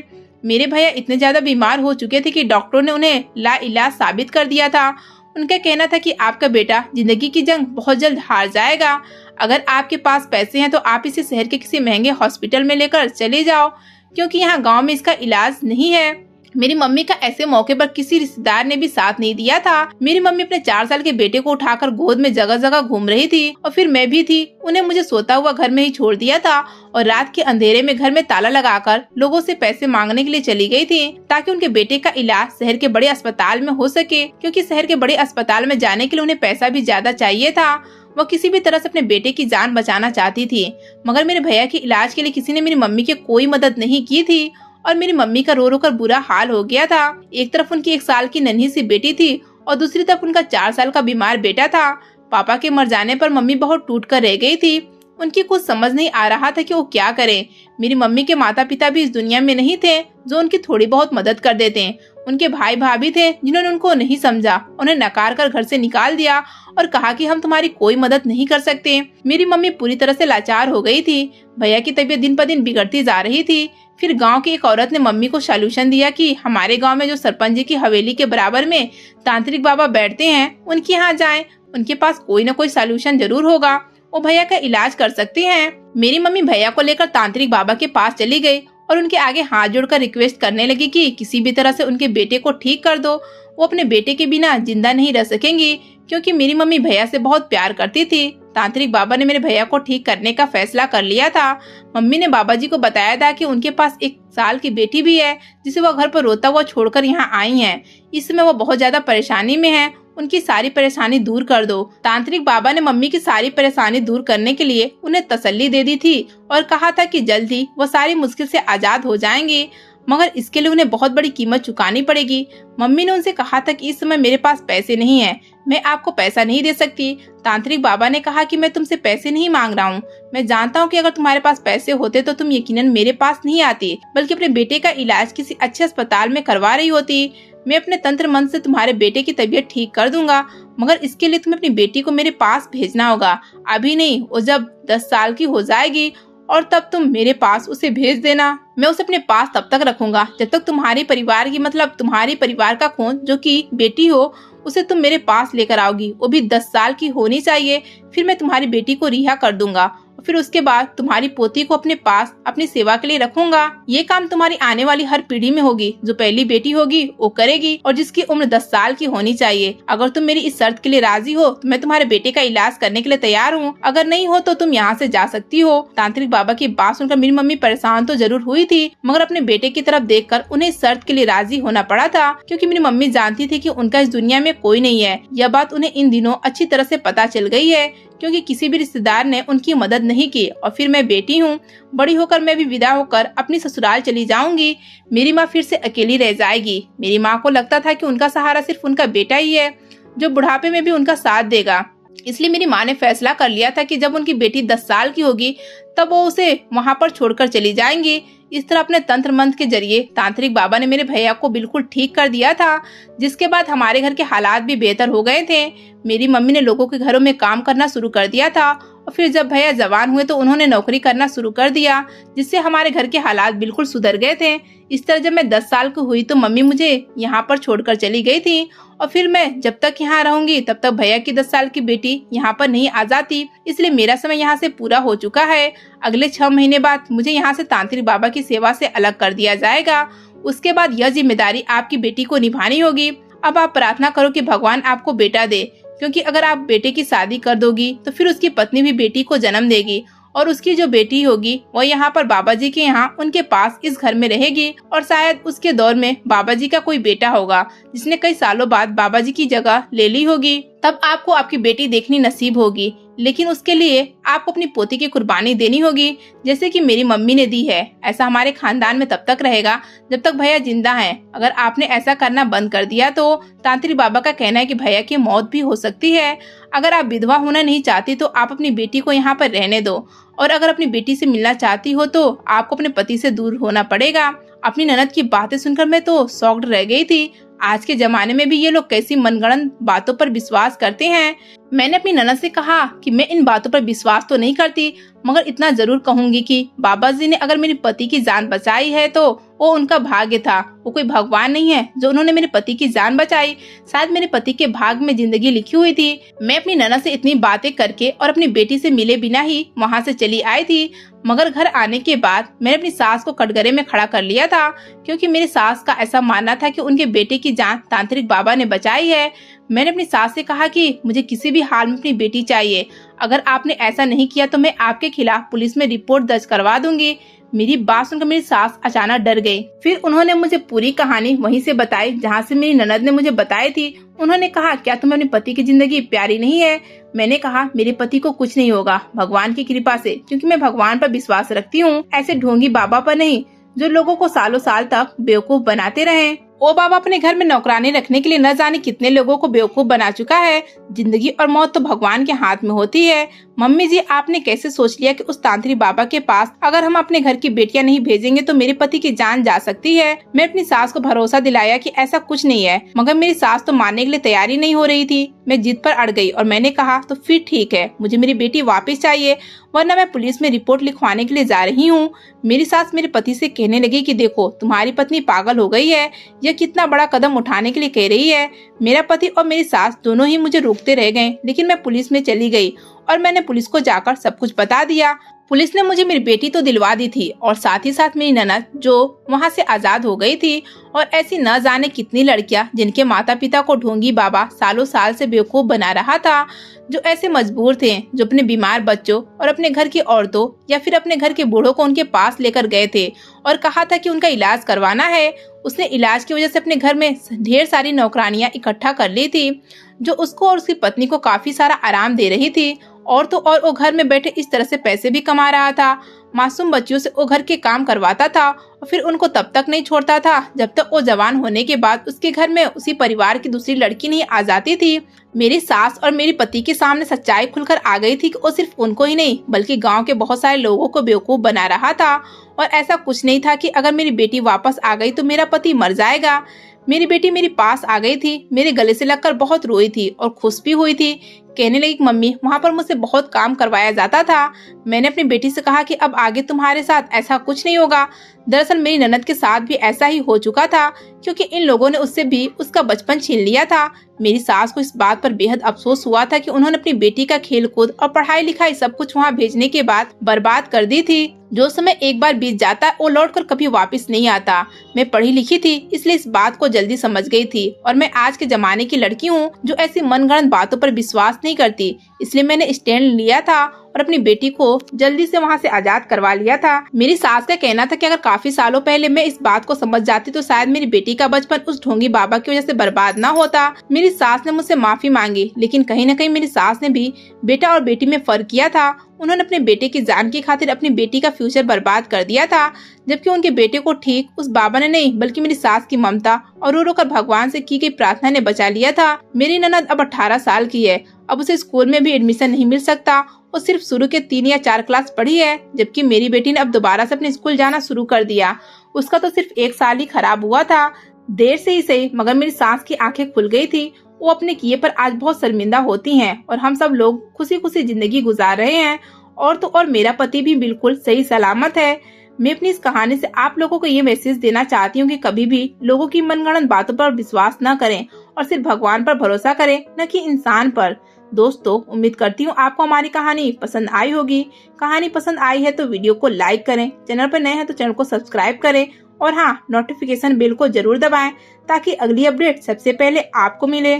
मेरे भैया इतने ज्यादा बीमार हो चुके थे कि डॉक्टरों ने उन्हें लाइलाज साबित कर दिया था। उनका कहना था कि आपका बेटा जिंदगी की जंग बहुत जल्द हार जाएगा। अगर आपके पास पैसे हैं तो आप इसे शहर के किसी महंगे हॉस्पिटल में लेकर चले जाओ, क्योंकि यहाँ गांव में इसका इलाज नहीं है। मेरी मम्मी का ऐसे मौके पर किसी रिश्तेदार ने भी साथ नहीं दिया था। मेरी मम्मी अपने 4 साल के बेटे को उठाकर गोद में जगह जगह घूम रही थी और फिर मैं भी थी। उन्हें मुझे सोता हुआ घर में ही छोड़ दिया था और रात के अंधेरे में घर में ताला लगाकर लोगों से पैसे मांगने के लिए चली गई थी, ताकि उनके बेटे का इलाज शहर के बड़े अस्पताल में हो सके, क्योंकि शहर के बड़े अस्पताल में जाने के लिए उन्हें पैसा भी ज्यादा चाहिए था। वह किसी भी तरह से अपने बेटे की जान बचाना चाहती थी, मगर मेरे भैया के इलाज के लिए किसी ने मेरी मम्मी की कोई मदद नहीं की थी और मेरी मम्मी का रो रो कर बुरा हाल हो गया था। एक तरफ उनकी 1 साल की नन्ही सी बेटी थी और दूसरी तरफ उनका 4 साल का बीमार बेटा था। पापा के मर जाने पर मम्मी बहुत टूट कर रह गई थी। उनकी कुछ समझ नहीं आ रहा था कि वो क्या करें। मेरी मम्मी के माता पिता भी इस दुनिया में नहीं थे जो उनकी थोड़ी बहुत मदद कर देते। उनके भाई भाभी थे जिन्होंने उनको नहीं समझा, उन्हें नकार कर घर से निकाल दिया और कहा कि हम तुम्हारी कोई मदद नहीं कर सकते। मेरी मम्मी पूरी तरह से लाचार हो गई थी। भैया की तबीयत दिन पर दिन बिगड़ती जा रही थी। फिर गांव की एक औरत ने मम्मी को सॉल्यूशन दिया कि हमारे गांव में जो सरपंच जी की हवेली के बराबर में तांत्रिक बाबा बैठते हैं, उनके यहाँ जाएं। उनके पास कोई न कोई सॉल्यूशन जरूर होगा, वो भैया का इलाज कर सकते हैं। मेरी मम्मी भैया को लेकर तांत्रिक बाबा के पास चली गई और उनके आगे हाथ जोड़कर रिक्वेस्ट करने लगी कि किसी भी तरह से उनके बेटे को ठीक कर दो। वो अपने बेटे के बिना जिंदा नहीं रह सकेंगी, क्योंकि मेरी मम्मी भैया से बहुत प्यार करती थी। तांत्रिक बाबा ने मेरे भैया को ठीक करने का फैसला कर लिया था। मम्मी ने बाबा जी को बताया था कि उनके पास 1 साल की बेटी भी है, जिसे वह घर पर रोता हुआ छोड़कर यहाँ आई है। इस समय वह बहुत ज्यादा परेशानी में है, उनकी सारी परेशानी दूर कर दो। तांत्रिक बाबा ने मम्मी की सारी परेशानी दूर करने के लिए उन्हें तसल्ली दे दी थी और कहा था कि जल्द ही वह सारी मुश्किल से आजाद हो जाएंगे, मगर इसके लिए उन्हें बहुत बड़ी कीमत चुकानी पड़ेगी। मम्मी ने उनसे कहा था कि इस समय मेरे पास पैसे नहीं है, मैं आपको पैसा नहीं दे सकती। तांत्रिक बाबा ने कहा कि मैं तुमसे पैसे नहीं मांग रहा हूँ। मैं जानता हूँ कि अगर तुम्हारे पास पैसे होते तो तुम यकीनन मेरे पास नहीं आती, बल्कि अपने बेटे का इलाज किसी अच्छे अस्पताल में करवा रही होती। मैं अपने तंत्र मंत्र से तुम्हारे बेटे की तबीयत ठीक कर दूंगा, मगर इसके लिए तुम्हें अपनी बेटी को मेरे पास भेजना होगा। अभी नहीं, वो जब 10 साल की हो जाएगी और तब तुम मेरे पास उसे भेज देना। मैं उसे अपने पास तब तक रखूंगा जब तक तुम्हारे परिवार की, मतलब तुम्हारे परिवार का खून जो कि बेटी हो, उसे तुम मेरे पास लेकर आओगी। वो भी 10 साल की होनी चाहिए। फिर मैं तुम्हारी बेटी को रिहा कर दूंगा और फिर उसके बाद तुम्हारी पोती को अपने पास अपनी सेवा के लिए रखूंगा। ये काम तुम्हारी आने वाली हर पीढ़ी में होगी। जो पहली बेटी होगी वो करेगी और जिसकी उम्र 10 साल की होनी चाहिए। अगर तुम मेरी इस शर्त के लिए राजी हो तो मैं तुम्हारे बेटे का इलाज करने के लिए तैयार हूँ। अगर नहीं हो तो तुम यहाँ से जा सकती हो। तांत्रिक बाबा की बात सुनकर मेरी मम्मी परेशान तो जरूर हुई थी, मगर अपने बेटे की तरफ देखकर उन्हें इस शर्त के लिए राजी होना पड़ा था, क्योंकि मेरी मम्मी जानती थी कि उनका इस दुनिया में कोई नहीं है। यह बात उन्हें इन दिनों अच्छी तरह से पता चल गई है, क्योंकि किसी भी रिश्तेदार ने उनकी मदद नहीं की। और फिर मैं बेटी हूँ, बड़ी होकर मैं भी विदा होकर अपनी ससुराल चली जाऊंगी। मेरी माँ फिर से अकेली रह जाएगी। मेरी माँ को लगता था कि उनका सहारा सिर्फ उनका बेटा ही है, जो बुढ़ापे में भी उनका साथ देगा। इसलिए मेरी माँ ने फैसला कर लिया था कि जब उनकी बेटी 10 साल की होगी तब वो उसे वहाँ पर छोड़कर चली जाएंगी। इस तरह अपने तंत्र मंत्र के जरिए तांत्रिक बाबा ने मेरे भैया को बिल्कुल ठीक कर दिया था, जिसके बाद हमारे घर के हालात भी बेहतर हो गए थे। मेरी मम्मी ने लोगों के घरों में काम करना शुरू कर दिया था और फिर जब भैया जवान हुए तो उन्होंने नौकरी करना शुरू कर दिया, जिससे हमारे घर के हालात बिल्कुल सुधर गए थे। इस तरह जब मैं 10 साल की हुई तो मम्मी मुझे यहाँ पर छोड़कर चली गई थी और फिर मैं जब तक यहाँ रहूंगी तब तक भैया की 10 साल की बेटी यहाँ पर नहीं आ जाती। इसलिए मेरा समय यहाँ से पूरा हो चुका है। अगले 6 महीने बाद मुझे यहाँ से तांत्रिक बाबा की सेवा से अलग कर दिया जाएगा। उसके बाद यह जिम्मेदारी आपकी बेटी को निभानी होगी। अब आप प्रार्थना करो कि भगवान आपको बेटा दे, क्योंकि अगर आप बेटे की शादी कर दोगी तो फिर उसकी पत्नी भी बेटी को जन्म देगी और उसकी जो बेटी होगी वो यहाँ पर बाबा जी के यहाँ उनके पास इस घर में रहेगी। और शायद उसके दौर में बाबा जी का कोई बेटा होगा जिसने कई सालों बाद बाबा जी की जगह ले ली होगी। तब आपको आपकी बेटी देखनी नसीब होगी, लेकिन उसके लिए आपको अपनी पोती की कुर्बानी देनी होगी, जैसे कि मेरी मम्मी ने दी है। ऐसा हमारे खानदान में तब तक रहेगा जब तक भैया जिंदा हैं। अगर आपने ऐसा करना बंद कर दिया तो तांत्रिक बाबा का कहना है कि भैया की मौत भी हो सकती है। अगर आप विधवा होना नहीं चाहती तो आप अपनी बेटी को यहाँ पर रहने दो, और अगर अपनी बेटी से मिलना चाहती हो तो आपको अपने पति से दूर होना पड़ेगा। अपनी ननद की बातें सुनकर मैं तो शॉक्ड रह गई थी। आज के जमाने में भी ये लोग कैसी मनगढ़ंत बातों पर विश्वास करते हैं। मैंने अपनी ननद से कहा कि मैं इन बातों पर विश्वास तो नहीं करती, मगर इतना जरूर कहूंगी कि बाबा जी ने अगर मेरे पति की जान बचाई है तो वो उनका भाग्य था। वो कोई भगवान नहीं है जो उन्होंने मेरे पति की जान बचाई। शायद मेरे पति के भाग्य में जिंदगी लिखी हुई थी। मैं अपनी ननद से इतनी बातें करके और अपनी बेटी से मिले बिना ही वहाँ से चली आई थी। मगर घर आने के बाद मैंने अपनी सास को कटघरे में खड़ा कर लिया था, क्योंकि मेरी सास का ऐसा मानना था कि उनके बेटे की जान तांत्रिक बाबा ने बचाई है। मैंने अपनी सास से कहा कि मुझे किसी भी हाल में अपनी बेटी चाहिए। अगर आपने ऐसा नहीं किया तो मैं आपके खिलाफ पुलिस में रिपोर्ट दर्ज करवा दूंगी। मेरी बात सुनकर मेरी सास अचानक डर गई। फिर उन्होंने मुझे पूरी कहानी वहीं से बताई जहाँ से मेरी ननद ने मुझे बताई थी। उन्होंने कहा, क्या तुम्हें अपने पति की जिंदगी प्यारी नहीं है? मैंने कहा, मेरे पति को कुछ नहीं होगा भगवान की कृपा से, क्योंकि मैं भगवान पर विश्वास रखती हूँ, ऐसे ढोंगी बाबा पर नहीं जो लोगों को सालों साल तक बेवकूफ बनाते रहे। वो बाबा अपने घर में नौकरानी रखने के लिए न जाने कितने लोगों को बेवकूफ बना चुका है। जिंदगी और मौत तो भगवान के हाथ में होती है। मम्मी जी, आपने कैसे सोच लिया कि उस तांत्रिक बाबा के पास अगर हम अपने घर की बेटियां नहीं भेजेंगे तो मेरे पति की जान जा सकती है? मैं अपनी सास को भरोसा दिलाया कि ऐसा कुछ नहीं है, मगर मेरी सास तो मानने के लिए तैयार ही नहीं हो रही थी। मैं जिद पर अड़ गई और मैंने कहा, तो फिर ठीक है, मुझे मेरी बेटी वापस चाहिए, वरना मैं पुलिस में रिपोर्ट लिखवाने के लिए जा रही हूँ। मेरी सास मेरे पति से कहने लगी कि देखो, तुम्हारी पत्नी पागल हो गई है, यह कितना बड़ा कदम उठाने के लिए कह रही है। मेरा पति और मेरी सास दोनों ही मुझे रोकते रह गए, लेकिन मैं पुलिस में चली गई और मैंने पुलिस को जाकर सब कुछ बता दिया। पुलिस ने मुझे मेरी बेटी तो दिलवा दी थी और साथ ही साथ मेरी ननद जो वहाँ से आजाद हो गई थी। और ऐसी न जाने कितनी लड़कियां जिनके माता पिता को ढोंगी बाबा सालों साल से बेवकूफ बना रहा था, जो ऐसे मजबूर थे, जो अपने बीमार बच्चों और अपने घर की औरतों या फिर अपने घर के बूढ़ों को उनके पास लेकर गए थे और कहा था कि उनका इलाज करवाना है। उसने इलाज की वजह से अपने घर में ढेर सारी नौकरानियां इकट्ठा कर ली थी, जो उसको और उसकी पत्नी को काफी सारा आराम दे रही थी। और तो और वो घर में बैठे इस तरह से पैसे भी कमा रहा था। मासूम बच्चियों से वो घर के काम करवाता था और फिर उनको तब तक नहीं छोड़ता था जब तक वो जवान होने के बाद उसके घर में उसी परिवार की दूसरी लड़की नहीं आ जाती थी। मेरी सास और मेरे पति के सामने सच्चाई खुलकर आ गई थी कि वो सिर्फ उनको ही नहीं बल्कि गांव के बहुत सारे लोगों को बेवकूफ बना रहा था। और ऐसा कुछ नहीं था कि अगर मेरी बेटी वापस आ गई तो मेरा पति मर जाएगा। मेरी बेटी मेरे पास आ गई थी, मेरे गले से लगकर बहुत रोई थी और खुश भी हुई थी। कहने लगी, मम्मी, वहाँ पर मुझसे बहुत काम करवाया जाता था। मैंने अपनी बेटी से कहा कि अब आगे तुम्हारे साथ ऐसा कुछ नहीं होगा। दरअसल मेरी ननद के साथ भी ऐसा ही हो चुका था, क्योंकि इन लोगों ने उससे भी उसका बचपन छीन लिया था। मेरी सास को इस बात पर बेहद अफसोस हुआ था कि उन्होंने अपनी बेटी का खेल कूद और पढ़ाई लिखाई सब कुछ वहाँ भेजने के बाद बर्बाद कर दी थी। जो समय एक बार बीत जाता है वो लौट कर कभी वापस नहीं आता। मैं पढ़ी लिखी थी, इसलिए इस बात को जल्दी समझ गई थी और मैं आज के जमाने की लड़की हूँ जो ऐसी मनगढ़ंत बातों पर विश्वास नहीं करती। इसलिए मैंने स्टैंड लिया था और अपनी बेटी को जल्दी से वहाँ से आजाद करवा लिया था। मेरी सास का कहना था कि अगर काफी सालों पहले मैं इस बात को समझ जाती तो शायद मेरी बेटी का बचपन उस ढोंगी बाबा की वजह से बर्बाद ना होता। मेरी सास ने मुझसे माफी मांगी, लेकिन कहीं न कहीं मेरी सास ने भी बेटा और बेटी में फर्क किया था। उन्होंने अपने बेटे की जान की खातिर अपनी बेटी का फ्यूचर बर्बाद कर दिया था, जबकि उनके बेटे को ठीक उस बाबा ने नहीं बल्कि मेरी सास की ममता और रो रो कर भगवान से की गई प्रार्थना ने बचा लिया था। मेरी ननद अब 18 साल की है। अब उसे स्कूल में भी एडमिशन नहीं मिल सकता। वो सिर्फ शुरू के 3 या 4 क्लास पढ़ी है, जबकि मेरी बेटी ने अब दोबारा से अपने स्कूल जाना शुरू कर दिया। उसका तो सिर्फ 1 साल ही खराब हुआ था। देर से ही सही, मगर मेरी सास की आंखें खुल गई थी। वो अपने किए पर आज बहुत शर्मिंदा होती हैं और हम सब लोग खुशी खुशी जिंदगी गुजार रहे हैं। और तो और मेरा पति भी बिल्कुल सही सलामत है। मैं अपनी इस कहानी से आप लोगों को ये मैसेज देना चाहती हूँ कि कभी भी लोगों की मनगढ़ंत बातों पर विश्वास न करें और सिर्फ भगवान पर भरोसा करें, न कि इंसान पर। दोस्तों, उम्मीद करती हूँ आपको हमारी कहानी पसंद आई होगी। कहानी पसंद आई है तो वीडियो को लाइक करें, चैनल पर नए हैं तो चैनल को सब्सक्राइब करें और हाँ, नोटिफिकेशन बेल को जरूर दबाएं ताकि अगली अपडेट सबसे पहले आपको मिले।